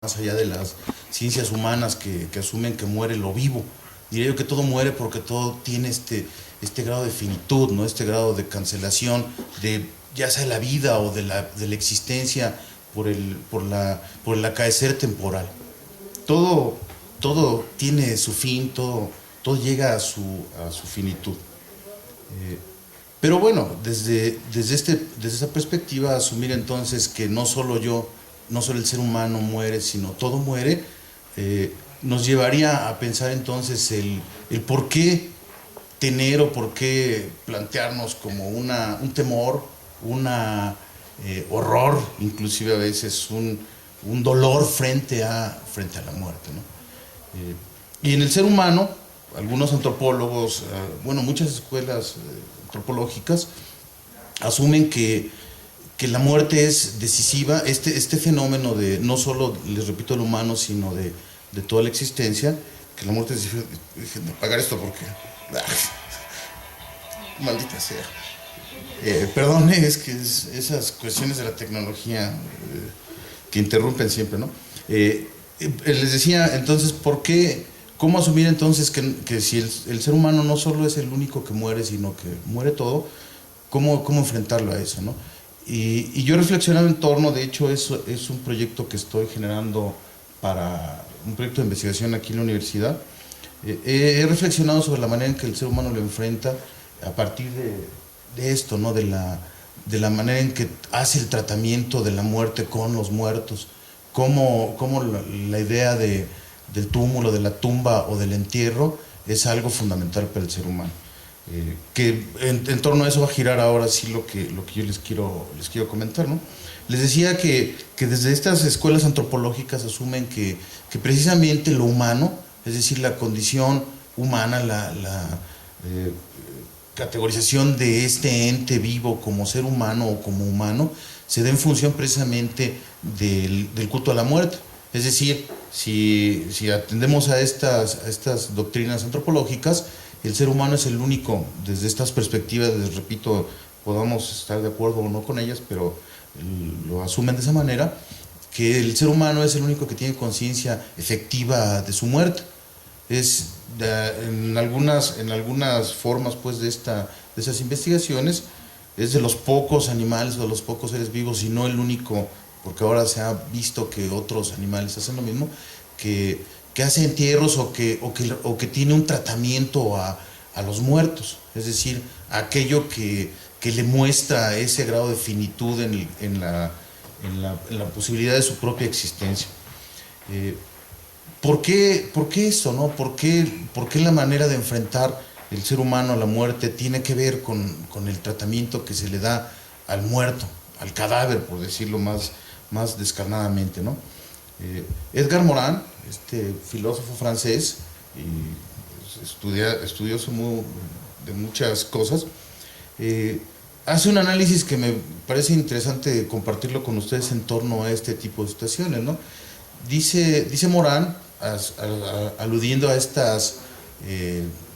más allá de las ciencias humanas que asumen que muere lo vivo. Diría yo que todo muere porque todo tiene este grado de finitud, ¿no? Este grado de cancelación, de ya sea la vida o de la existencia por el acaecer temporal. Todo, todo tiene su fin, todo llega a su finitud. Pero bueno, desde esa perspectiva, asumir entonces que no solo yo, no solo el ser humano muere, sino todo muere, nos llevaría a pensar entonces el por qué tener o por qué plantearnos como un temor, una horror, inclusive a veces un dolor frente a la muerte, ¿no? Y en el ser humano, algunos antropólogos, bueno, muchas escuelas antropológicas asumen que la muerte es decisiva, este fenómeno de no solo, les repito, el humano, sino de toda la existencia, que la muerte es decisiva. Déjenme apagar esto porque... maldita sea. Perdón, es que esas cuestiones de la tecnología que interrumpen siempre, ¿no? Les decía entonces, ¿por qué? ¿Cómo asumir entonces que si el ser humano no solo es el único que muere, sino que muere todo? ¿Cómo enfrentarlo a eso, no? Y yo he reflexionado en torno, de hecho, eso es un proyecto que estoy generando para un proyecto de investigación aquí en la universidad. He reflexionado sobre la manera en que el ser humano lo enfrenta a partir de esto, ¿no? De la manera en que hace el tratamiento de la muerte con los muertos, cómo la idea del túmulo, de la tumba o del entierro es algo fundamental para el ser humano. Que en torno a eso va a girar ahora sí lo que yo les quiero comentar, ¿no? Les decía que desde estas escuelas antropológicas asumen que precisamente lo humano, es decir, la condición humana, la categorización de este ente vivo como ser humano o como humano, se da en función precisamente del culto a la muerte. Es decir, si atendemos a estas doctrinas antropológicas, el ser humano es el único, desde estas perspectivas, les repito, podamos estar de acuerdo o no con ellas, pero lo asumen de esa manera, que el ser humano es el único que tiene conciencia efectiva de su muerte. En algunas formas pues de esas investigaciones, es de los pocos animales o de los pocos seres vivos, y no el único, porque ahora se ha visto que otros animales hacen lo mismo, que hace entierros o que tiene un tratamiento a los muertos, es decir, aquello que le muestra ese grado de finitud en la posibilidad de su propia existencia. ¿Por qué eso, no? ¿Por qué la manera de enfrentar el ser humano a la muerte tiene que ver con el tratamiento que se le da al muerto, al cadáver, por decirlo más descarnadamente, ¿no? Edgar Morin, este filósofo francés y estudioso de muchas cosas, hace un análisis que me parece interesante compartirlo con ustedes en torno a este tipo de situaciones, ¿no? Dice Morin, aludiendo a estas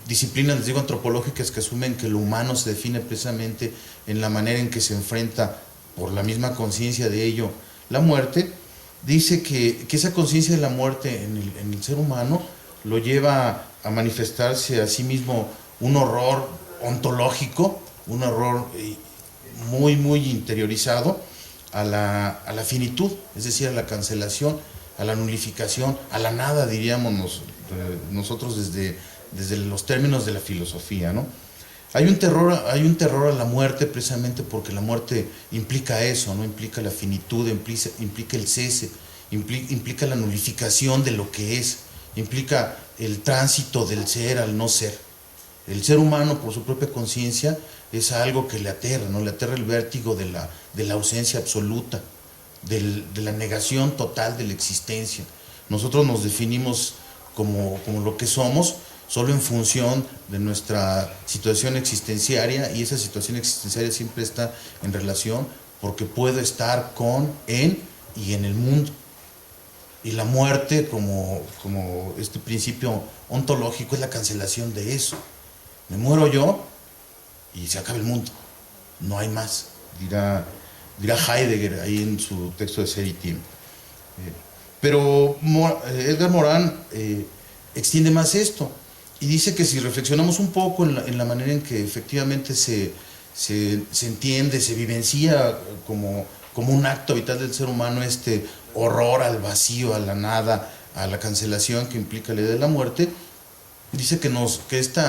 disciplinas, les digo, antropológicas, que asumen que lo humano se define precisamente en la manera en que se enfrenta, por la misma conciencia de ello, la muerte. Dice que esa conciencia de la muerte en el ser humano lo lleva a manifestarse a sí mismo un horror ontológico, un horror muy interiorizado a la finitud, es decir, a la cancelación, a la nulificación, a la nada, diríamos nosotros desde los términos de la filosofía, ¿no? Hay un terror a la muerte precisamente porque la muerte implica eso, ¿no? Implica la finitud, implica el cese, implica la nulificación de lo que es, implica el tránsito del ser al no ser. El ser humano, por su propia conciencia, es algo que le aterra, ¿no? Le aterra el vértigo de la ausencia absoluta, de la negación total de la existencia. Nosotros nos definimos como lo que somos solo en función de nuestra situación existenciaria, y esa situación existenciaria siempre está en relación porque puedo estar en y en el mundo. Y la muerte, como este principio ontológico, es la cancelación de eso. Me muero yo y se acaba el mundo, no hay más, dirá Heidegger ahí en su texto de Ser y Tiempo. Pero Edgar Morin extiende más esto y dice que si reflexionamos un poco en la manera en que efectivamente se entiende, se vivencia como un acto vital del ser humano, este horror al vacío, a la nada, a la cancelación que implica la idea de la muerte, dice que este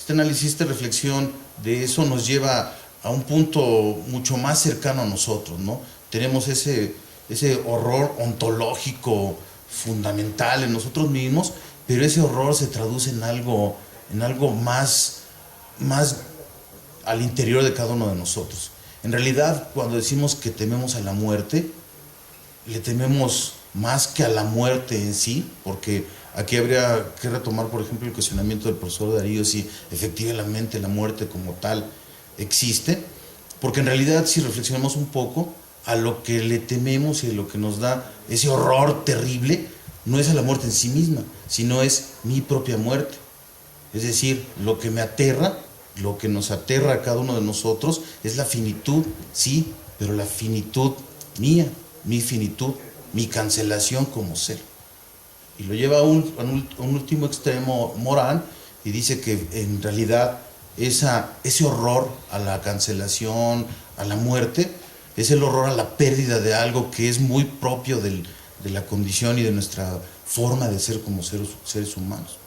análisis, esta reflexión de eso nos lleva a un punto mucho más cercano a nosotros, ¿no? Tenemos ese horror ontológico fundamental en nosotros mismos, pero ese horror se traduce en algo más al interior de cada uno de nosotros. En realidad, cuando decimos que tememos a la muerte, le tememos más que a la muerte en sí, porque aquí habría que retomar, por ejemplo, el cuestionamiento del profesor Darío, si efectivamente la muerte como tal existe, porque en realidad, si reflexionamos un poco, a lo que le tememos y a lo que nos da ese horror terrible, no es a la muerte en sí misma, sino es mi propia muerte. Es decir, lo que me aterra, lo que nos aterra a cada uno de nosotros es la finitud, sí, pero la finitud mía, mi finitud, mi cancelación como ser. Y lo lleva a un último extremo Morin y dice que en realidad ese horror a la cancelación, a la muerte, es el horror a la pérdida de algo que es muy propio de la condición y de nuestra forma de ser como seres humanos,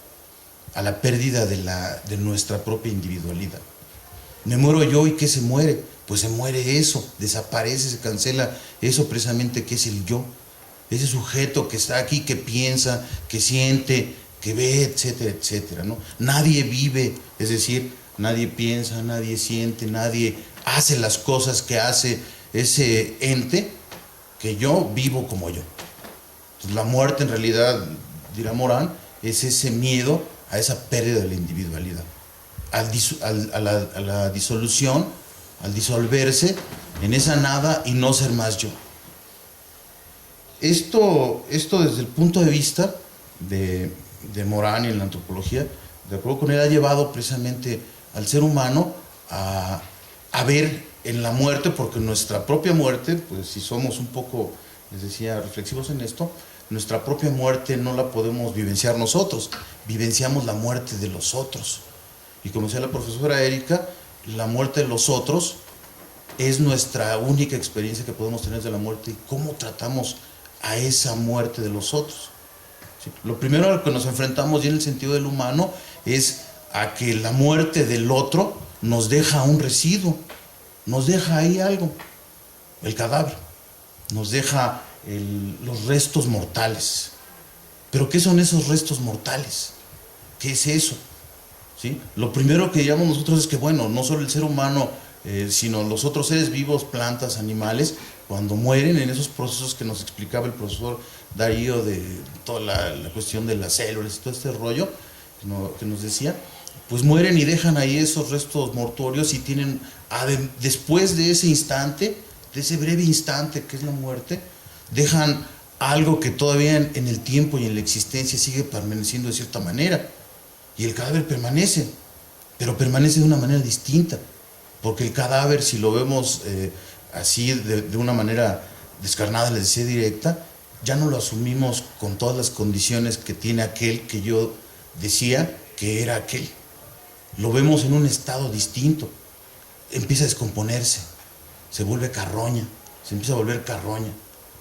a la pérdida de nuestra propia individualidad. Me muero yo, ¿y qué se muere? Pues se muere eso, desaparece, se cancela eso precisamente que es el yo, ese sujeto que está aquí, que piensa, que siente, que ve, etcétera, etcétera, ¿no? Nadie vive, es decir, nadie piensa, nadie siente, nadie hace las cosas que hace ese ente, que yo vivo como yo. Entonces, la muerte en realidad, dirá Morin, es ese miedo a esa pérdida de la individualidad, a la disolución, al disolverse en esa nada y no ser más yo. Esto desde el punto de vista de Morin y en la antropología, de acuerdo con él, ha llevado precisamente al ser humano a ver en la muerte, porque nuestra propia muerte, pues si somos un poco, les decía, reflexivos en esto, nuestra propia muerte no la podemos vivenciar nosotros, vivenciamos la muerte de los otros. Y como decía la profesora Erika, la muerte de los otros es nuestra única experiencia que podemos tener de la muerte y cómo tratamos a esa muerte de los otros. ¿Sí? Lo primero a lo que nos enfrentamos, y en el sentido del humano, es a que la muerte del otro nos deja un residuo, nos deja ahí algo, el cadáver, nos deja los restos mortales. ¿Pero qué son esos restos mortales? ¿Qué es eso? ¿Sí? Lo primero que llamamos nosotros es que, bueno, no solo el ser humano, sino los otros seres vivos, plantas, animales, cuando mueren en esos procesos que nos explicaba el profesor Darío de toda la cuestión de las células y todo este rollo que nos decía, pues mueren y dejan ahí esos restos mortuorios y tienen, después de ese instante, de ese breve instante que es la muerte, dejan algo que todavía en el tiempo y en la existencia sigue permaneciendo de cierta manera. Y el cadáver permanece, pero permanece de una manera distinta, porque el cadáver, si lo vemos así de una manera descarnada, les decía, directa, ya no lo asumimos con todas las condiciones que tiene aquel que yo decía que era aquel. Lo vemos en un estado distinto, empieza a descomponerse, se vuelve carroña, se empieza a volver carroña,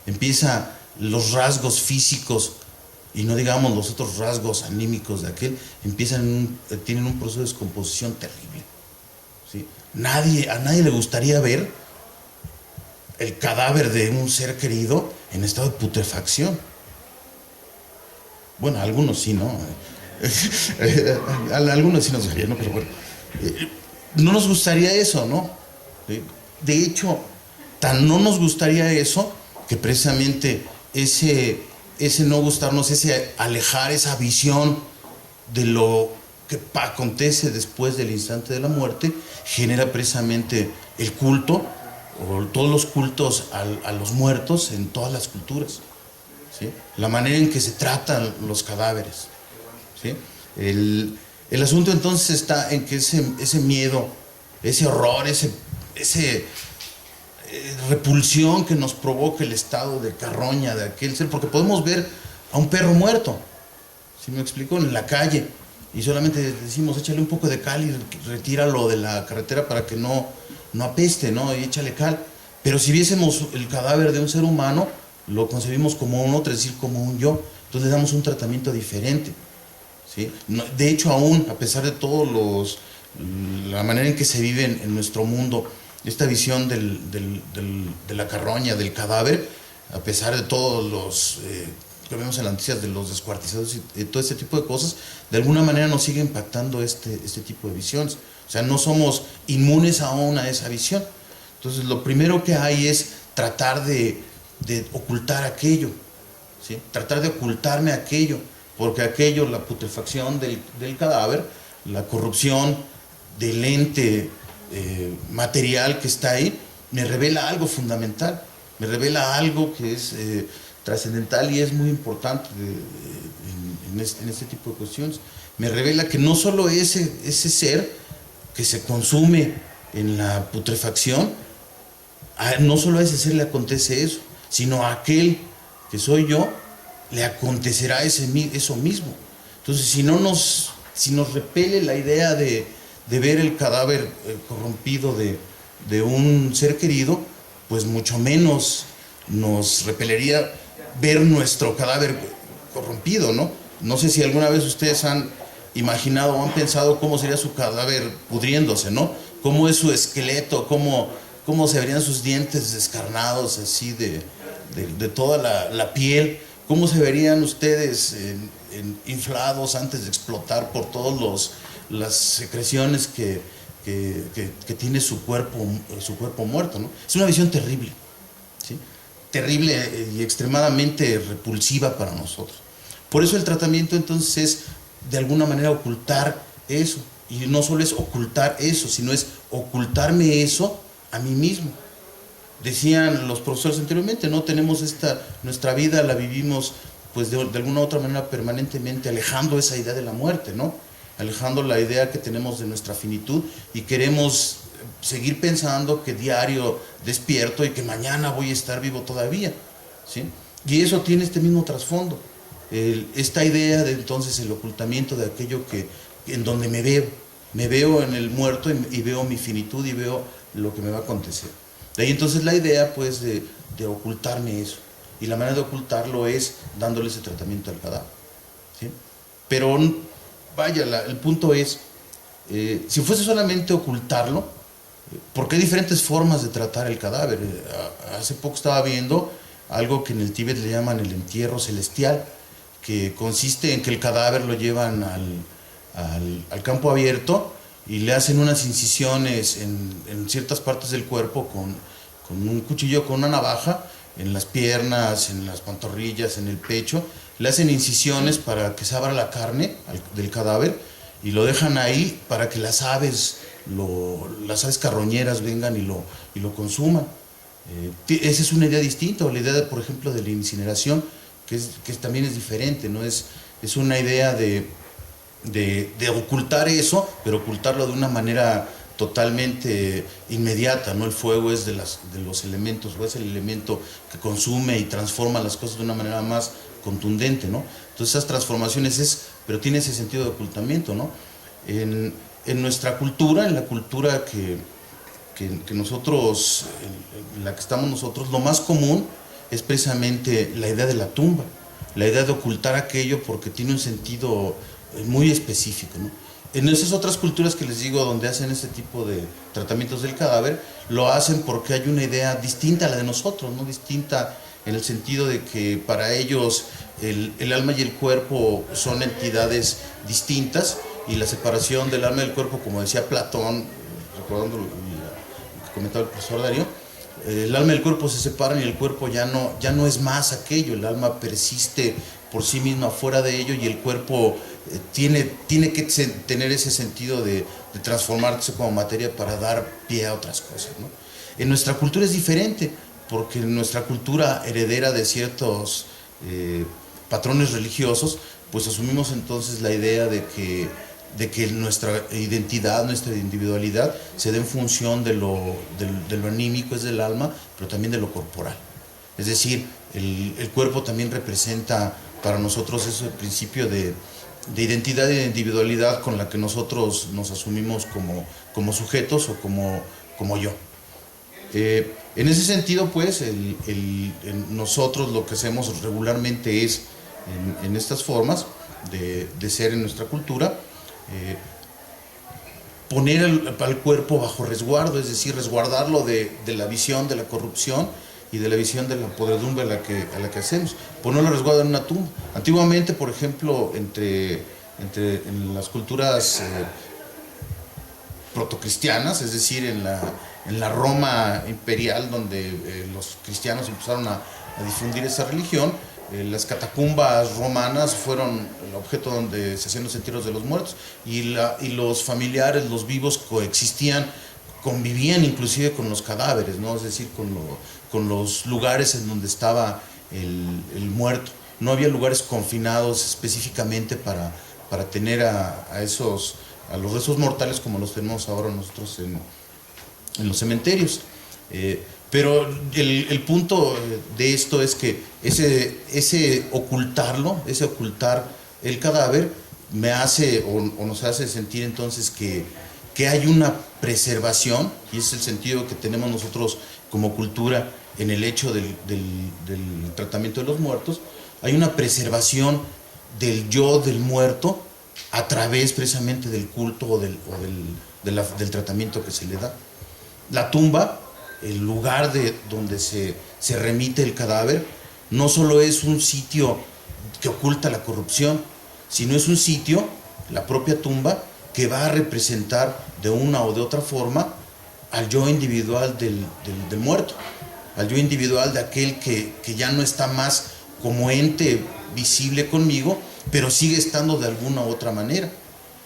empieza los rasgos físicos, y no digamos los otros rasgos anímicos de aquel, tienen un proceso de descomposición terrible. ¿Sí? A nadie le gustaría ver el cadáver de un ser querido en estado de putrefacción. Bueno, a algunos sí, ¿no? A algunos sí nos gustaría, ¿no? Pero bueno, no nos gustaría eso, ¿no? De hecho, tan no nos gustaría eso, que precisamente ese no gustarnos, ese alejar, esa visión de lo que acontece después del instante de la muerte, genera precisamente el culto, o todos los cultos a los muertos en todas las culturas. ¿Sí? La manera en que se tratan los cadáveres. ¿Sí? El asunto entonces está en que ese miedo, ese horror, repulsión que nos provoca el estado de carroña de aquel ser, porque podemos ver a un perro muerto, ¿sí me explico?, en la calle, y solamente decimos, échale un poco de cal y retíralo de la carretera para que no apeste, ¿no? Y échale cal. Pero si viésemos el cadáver de un ser humano, lo concebimos como un otro, es decir, como un yo. Entonces le damos un tratamiento diferente, ¿sí? De hecho, aún, a pesar de todos la manera en que se vive en nuestro mundo, esta visión de la carroña, del cadáver, a pesar de todos los que vemos en las noticias de los descuartizados y todo este tipo de cosas, de alguna manera nos sigue impactando este tipo de visiones. O sea, no somos inmunes aún a esa visión. Entonces, lo primero que hay es tratar de ocultar aquello, ¿sí? Tratar de ocultarme aquello, porque aquello, la putrefacción del cadáver, la corrupción del ente material que está ahí, me revela algo fundamental, me revela algo que es trascendental y es muy importante en este tipo de cuestiones. Me revela que no solo ese ser que se consume en la putrefacción, no solo a ese ser le acontece eso, sino a aquel que soy yo, le acontecerá eso mismo. Entonces, si nos repele la idea de ver el cadáver corrompido de un ser querido, pues mucho menos nos repelería ver nuestro cadáver corrompido, ¿no? No sé si alguna vez ustedes han imaginado o han pensado cómo sería su cadáver pudriéndose, ¿no? Cómo es su esqueleto, cómo se verían sus dientes descarnados así de toda la piel, cómo se verían ustedes inflados antes de explotar por todas las secreciones que tiene su cuerpo muerto, ¿no? Es una visión terrible, ¿sí? Terrible y extremadamente repulsiva para nosotros. Por eso el tratamiento entonces es de alguna manera ocultar eso, y no solo es ocultar eso, sino es ocultarme eso a mí mismo. Decían los profesores anteriormente, no tenemos nuestra vida la vivimos pues de alguna u otra manera permanentemente alejando esa idea de la muerte, ¿no? Alejando la idea que tenemos de nuestra finitud, y queremos seguir pensando que diario despierto y que mañana voy a estar vivo todavía, ¿sí? Y eso tiene este mismo trasfondo, esta idea de entonces el ocultamiento de aquello en donde me veo en el muerto y veo mi finitud y veo lo que me va a acontecer. De ahí entonces la idea pues de ocultarme eso, y la manera de ocultarlo es dándole ese tratamiento al cadáver, ¿sí? Pero vaya, el punto es, si fuese solamente ocultarlo, porque hay diferentes formas de tratar el cadáver. Hace poco estaba viendo algo que en el Tíbet le llaman el entierro celestial, que consiste en que el cadáver lo llevan al campo abierto y le hacen unas incisiones en ciertas partes del cuerpo con un cuchillo, con una navaja, en las piernas, en las pantorrillas, en el pecho. Le hacen incisiones para que se abra la carne del cadáver y lo dejan ahí para que las aves carroñeras vengan y lo consuman. Esa es una idea distinta, o la idea, por ejemplo, de la incineración, que también es diferente, ¿no? Es una idea de ocultar eso, pero ocultarlo de una manera totalmente inmediata, ¿no? El fuego es de los elementos, o es el elemento que consume y transforma las cosas de una manera más contundente, ¿no? Entonces esas transformaciones pero tiene ese sentido de ocultamiento, ¿no? En nuestra cultura, en la cultura que nosotros, en la que estamos nosotros, lo más común es precisamente la idea de la tumba, la idea de ocultar aquello porque tiene un sentido muy específico, ¿no? En esas otras culturas que les digo, donde hacen este tipo de tratamientos del cadáver, lo hacen porque hay una idea distinta a la de nosotros, ¿no? Distinta en el sentido de que para ellos el alma y el cuerpo son entidades distintas, y la separación del alma y del cuerpo, como decía Platón, recordando lo que comentaba el profesor Darío, el alma y el cuerpo se separan y el cuerpo ya no es más aquello, el alma persiste por sí misma fuera de ello, y el cuerpo tiene que tener ese sentido de transformarse como materia para dar pie a otras cosas, ¿no? En nuestra cultura es diferente, porque en nuestra cultura heredera de ciertos patrones religiosos, pues asumimos entonces la idea de que de que nuestra identidad, nuestra individualidad se dé en función de lo anímico, es del alma, pero también de lo corporal. Es decir, el cuerpo también representa para nosotros ese principio de identidad y de individualidad con la que nosotros nos asumimos como sujetos o como yo. En ese sentido, pues, nosotros lo que hacemos regularmente es, en estas formas de ser en nuestra cultura, poner al cuerpo bajo resguardo, es decir, resguardarlo de la visión de la corrupción y de la visión de la podredumbre a la que hacemos. Ponerlo a resguardo en una tumba. Antiguamente, por ejemplo, en las culturas protocristianas, es decir, en la Roma imperial, donde los cristianos empezaron a difundir esa religión, las catacumbas romanas fueron el objeto donde se hacían los entierros de los muertos, y los familiares, los vivos, convivían inclusive con los cadáveres, ¿no? Es decir, con los lugares en donde estaba el muerto. No había lugares confinados específicamente para tener a los restos mortales como los tenemos ahora nosotros en los cementerios. Pero el punto de esto es que ese ocultar el cadáver me hace o nos hace sentir entonces que hay una preservación, y es el sentido que tenemos nosotros como cultura en el hecho del tratamiento de los muertos. Hay una preservación del yo del muerto a través precisamente del culto o del tratamiento que se le da. La tumba, el lugar donde se remite el cadáver, no solo es un sitio que oculta la corrupción, sino es un sitio, la propia tumba, que va a representar de una o de otra forma al yo individual del muerto, al yo individual de aquel que ya no está más como ente visible conmigo, pero sigue estando de alguna u otra manera.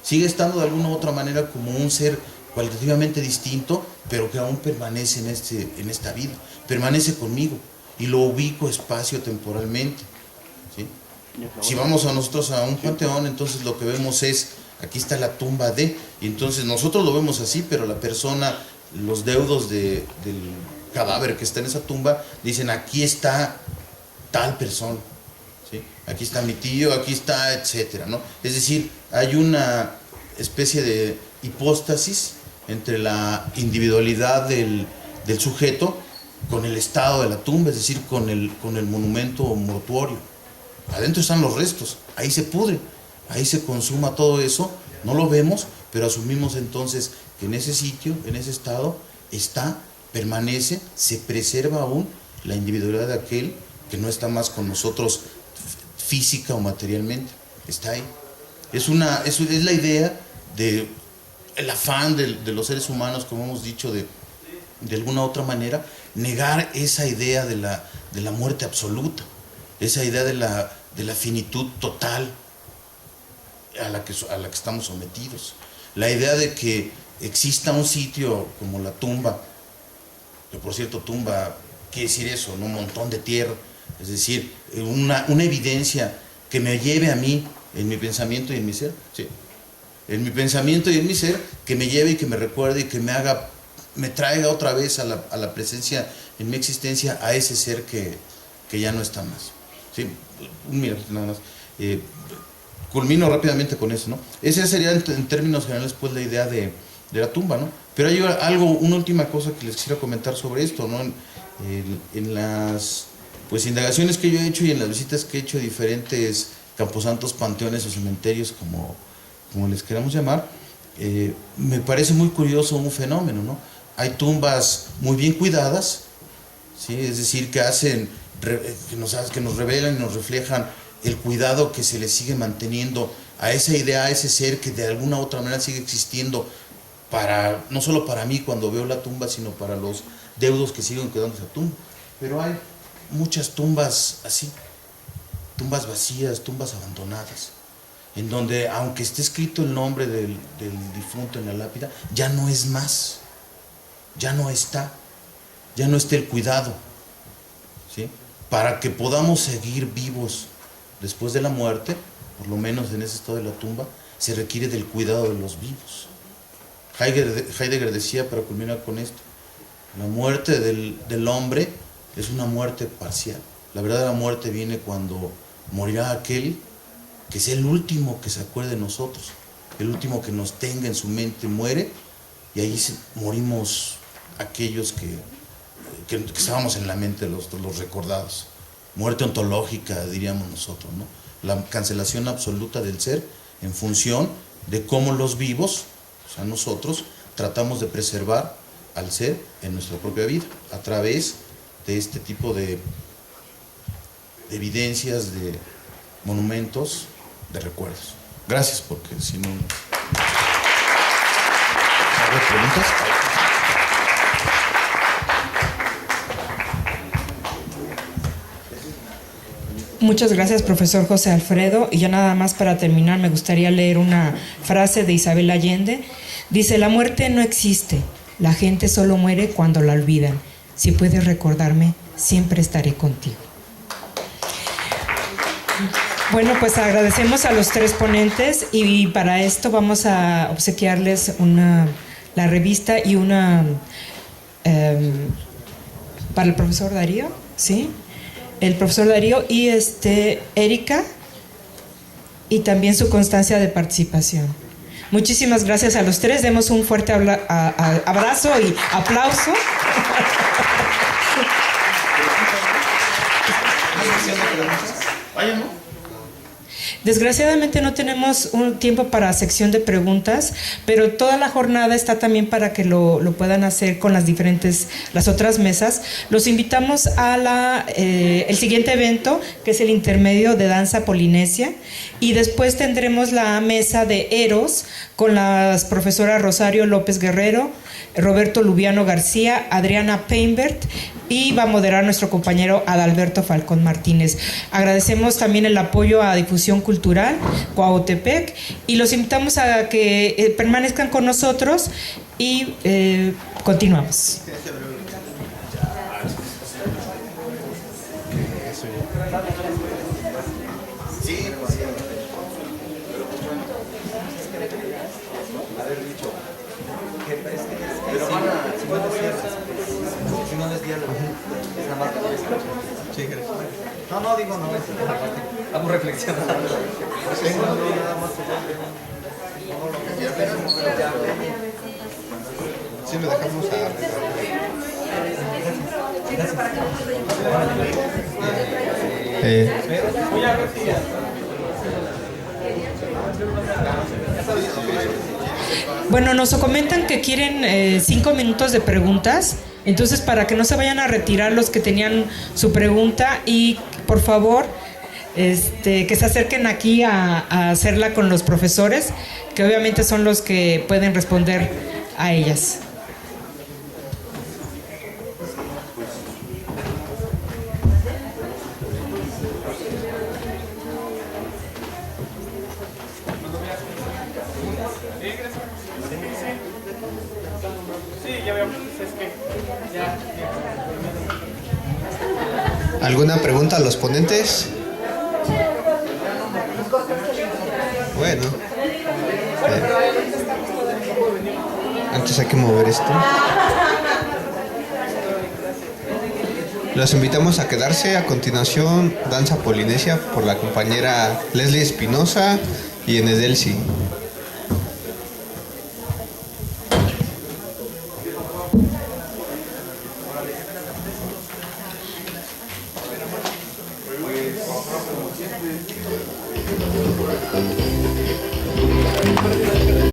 Sigue estando de alguna u otra manera como un ser cualitativamente distinto, pero que aún permanece en esta vida, permanece conmigo y lo ubico espacio-temporalmente, ¿sí? Si vamos nosotros a un panteón, entonces lo que vemos es, aquí está la tumba de, y entonces nosotros lo vemos así, pero la persona, los deudos del cadáver que está en esa tumba, dicen, aquí está tal persona, ¿sí? Aquí está mi tío, aquí está, etcétera, ¿no? Es decir, hay una especie de hipóstasis entre la individualidad del sujeto con el estado de la tumba, es decir, con el monumento mortuorio. Adentro están los restos, ahí se pudre, ahí se consuma todo eso, no lo vemos, pero asumimos entonces que en ese sitio, en ese estado, permanece, se preserva aún la individualidad de aquel que no está más con nosotros física o materialmente, está ahí. Es la idea de el afán de los seres humanos, como hemos dicho, de alguna otra manera, negar esa idea de la muerte absoluta, esa idea de la finitud total a la que estamos sometidos, la idea de que exista un sitio como la tumba, que por cierto tumba quiere decir eso, ¿no? Un montón de tierra, es decir, una evidencia que me lleve a mí en mi pensamiento y en mi ser, ¿sí? En mi pensamiento y en mi ser, que me lleve y que me recuerde y que me traiga otra vez a la presencia en mi existencia a ese ser que ya no está más, ¿sí? Mira, nada más. Culmino rápidamente con eso, ¿no? Esa sería en términos generales pues la idea de la tumba, ¿no? Pero hay una última cosa que les quisiera comentar sobre esto, ¿no? En las pues indagaciones que yo he hecho y en las visitas que he hecho a diferentes camposantos, panteones o cementerios, como les queramos llamar, me parece muy curioso un fenómeno, ¿no? Hay tumbas muy bien cuidadas, ¿sí? Es decir, que nos revelan y nos reflejan el cuidado que se le sigue manteniendo a esa idea, a ese ser que de alguna u otra manera sigue existiendo, no solo para mí cuando veo la tumba, sino para los deudos que siguen quedando esa tumba. Pero hay muchas tumbas así, tumbas vacías, tumbas abandonadas, en donde aunque esté escrito el nombre del difunto en la lápida, ya no es más, ya no está el cuidado, ¿sí? Para que podamos seguir vivos después de la muerte, por lo menos en ese estado de la tumba, se requiere del cuidado de los vivos. Heidegger decía, para culminar con esto, la muerte del hombre es una muerte parcial. La verdadera muerte viene cuando morirá aquel que sea el último que se acuerde de nosotros, el último que nos tenga en su mente muere, y ahí morimos aquellos que estábamos en la mente, los recordados. Muerte ontológica, diríamos nosotros, ¿no? La cancelación absoluta del ser en función de cómo los vivos, o sea, nosotros, tratamos de preservar al ser en nuestra propia vida, a través de este tipo de evidencias, de monumentos, de recuerdos. Gracias, porque si no... ¿Hay preguntas? Muchas gracias, profesor José Alfredo. Y ya nada más para terminar, me gustaría leer una frase de Isabel Allende. Dice: la muerte no existe, la gente solo muere cuando la olvidan. Si puedes recordarme, siempre estaré contigo. Bueno, pues agradecemos a los tres ponentes, y para esto vamos a obsequiarles la revista y una para el profesor Darío, ¿sí? El profesor Darío y Erika, y también su constancia de participación. Muchísimas gracias a los tres. Demos un fuerte abrazo y aplauso. Desgraciadamente no tenemos un tiempo para sección de preguntas, pero toda la jornada está también para que lo puedan hacer con las otras mesas. Los invitamos a el siguiente evento, que es el intermedio de danza polinesia, y después tendremos la mesa de Eros con las profesoras Rosario López Guerrero, Roberto Lubiano García, Adriana Peinbert, y va a moderar nuestro compañero Adalberto Falcón Martínez. Agradecemos también el apoyo a Difusión Cultural Cuautepec, y los invitamos a que permanezcan con nosotros y continuamos. No, digo, no, vamos reflexionando. Sí, lo dejamos Bueno, nos comentan que quieren 5 minutos de preguntas. Entonces, para que no se vayan a retirar los que tenían su pregunta, y por favor, que se acerquen aquí a hacerla con los profesores, que obviamente son los que pueden responder a ellas. ¿Alguna pregunta a los ponentes? Bueno. Antes hay que mover esto. Los invitamos a quedarse. A continuación, danza polinesia por la compañera Leslie Espinosa y Enedelsi.